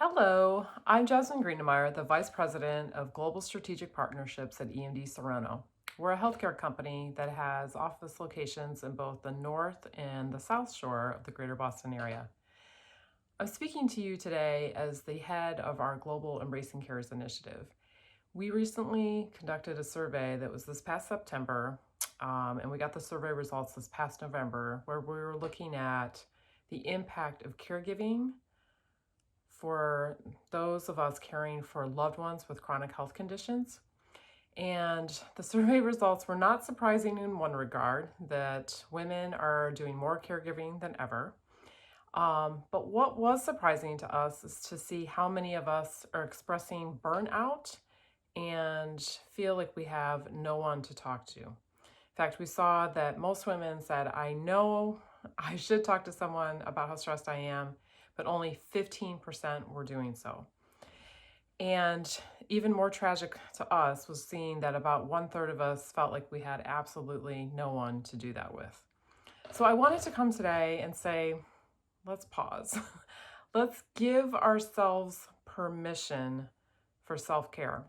Hello, I'm Jasmine Greenamyer, the Vice President of Global Strategic Partnerships at EMD Serrano. We're a healthcare company that has office locations in both the North and the South Shore of the Greater Boston area. I'm speaking to you today as the head of our Global Embracing Cares initiative. We recently conducted a survey that was this past September, and we got the survey results this past November, where we were looking at the impact of caregiving for those of us caring for loved ones with chronic health conditions. And the survey results were not surprising in one regard, that women are doing more caregiving than ever. But what was surprising to us is to see how many of us are expressing burnout and feel like we have no one to talk to. In fact, we saw that most women said, I know I should talk to someone about how stressed I am, but only 15% were doing so. And even more tragic to us was seeing that about 1/3 of us felt like we had absolutely no one to do that with. So I wanted to come today and say, let's pause. Let's give ourselves permission for self-care.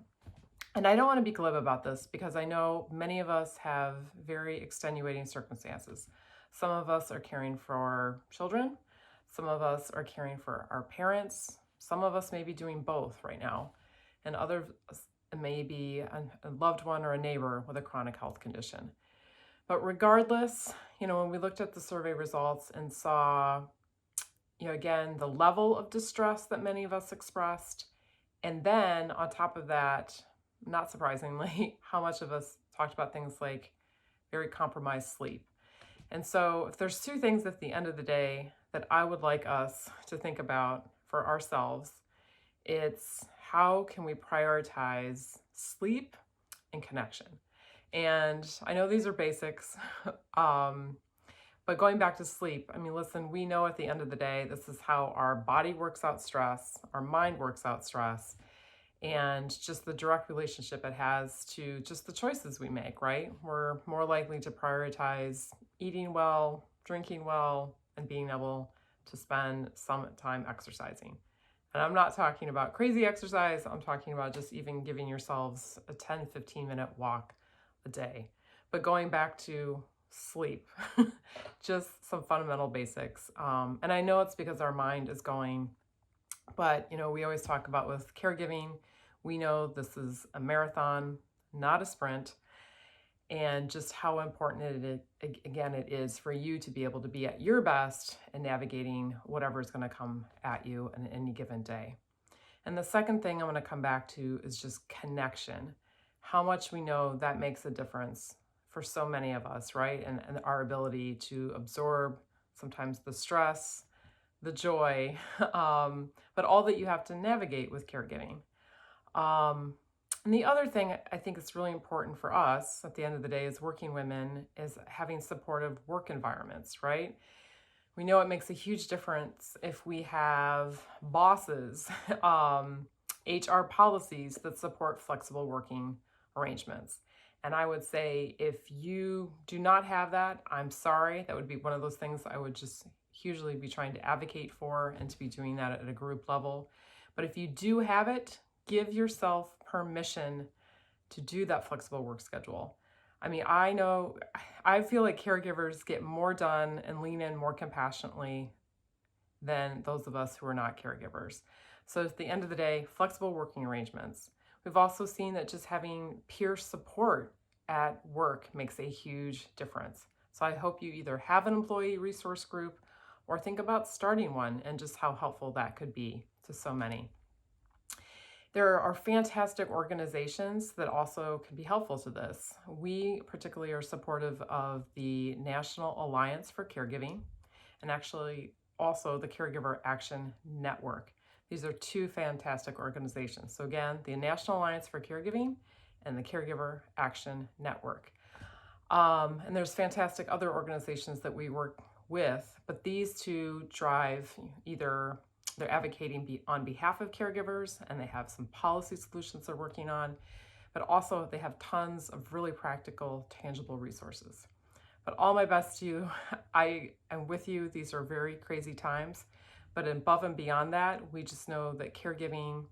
And I don't want to be glib about this because I know many of us have very extenuating circumstances. Some of us are caring for children. Some of us are caring for our parents. Some of us may be doing both right now. And others may be a loved one or a neighbor with a chronic health condition. But regardless, when we looked at the survey results and saw, again, the level of distress that many of us expressed, and then on top of that, not surprisingly, how much of us talked about things like very compromised sleep. And so if there's two things at the end of the day that I would like us to think about for ourselves, it's how can we prioritize sleep and connection? And I know these are basics, but going back to sleep, listen, we know at the end of the day, this is how our body works out stress, our mind works out stress, and just the direct relationship it has to just the choices we make, right? We're more likely to prioritize eating well, drinking well, and being able to spend some time exercising. And I'm not talking about crazy exercise. I'm talking about just even giving yourselves a 10, 15-minute walk a day. But going back to sleep, just some fundamental basics. And I know it's because our mind is going, but we always talk about with caregiving, we know this is a marathon, not a sprint, and just how important it is for you to be able to be at your best and navigating whatever is going to come at you on any given day. And the second thing I'm going to come back to is just connection. How much we know that makes a difference for so many of us, right? And our ability to absorb sometimes the stress, the joy, but all that you have to navigate with caregiving. And the other thing I think is really important for us at the end of the day as working women is having supportive work environments, right? We know it makes a huge difference if we have bosses, HR policies that support flexible working arrangements. And I would say if you do not have that, I'm sorry. That would be one of those things I would just hugely be trying to advocate for and to be doing that at a group level. But if you do have it, give yourself permission to do that flexible work schedule. I know, I feel like caregivers get more done and lean in more compassionately than those of us who are not caregivers. So at the end of the day, flexible working arrangements. We've also seen that just having peer support at work makes a huge difference. So I hope you either have an employee resource group or think about starting one and just how helpful that could be to so many. There are fantastic organizations that also can be helpful to this. We particularly are supportive of the National Alliance for Caregiving and actually also the Caregiver Action Network. These are two fantastic organizations. So again, the National Alliance for Caregiving and the Caregiver Action Network. And there's fantastic other organizations that we work with, but these two drive either they're advocating on behalf of caregivers and they have some policy solutions they're working on, but also they have tons of really practical, tangible resources. But all my best to you. I am with you. These are very crazy times, But above and beyond that, we just know that caregiving,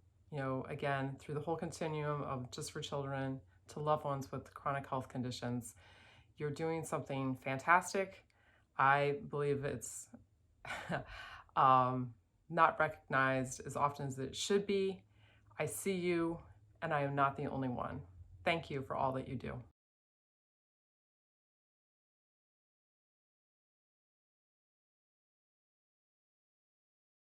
again, through the whole continuum of just for children to loved ones with chronic health conditions, you're doing something fantastic. I believe it's not recognized as often as it should be. I see you, and I am not the only one. Thank you for all that you do.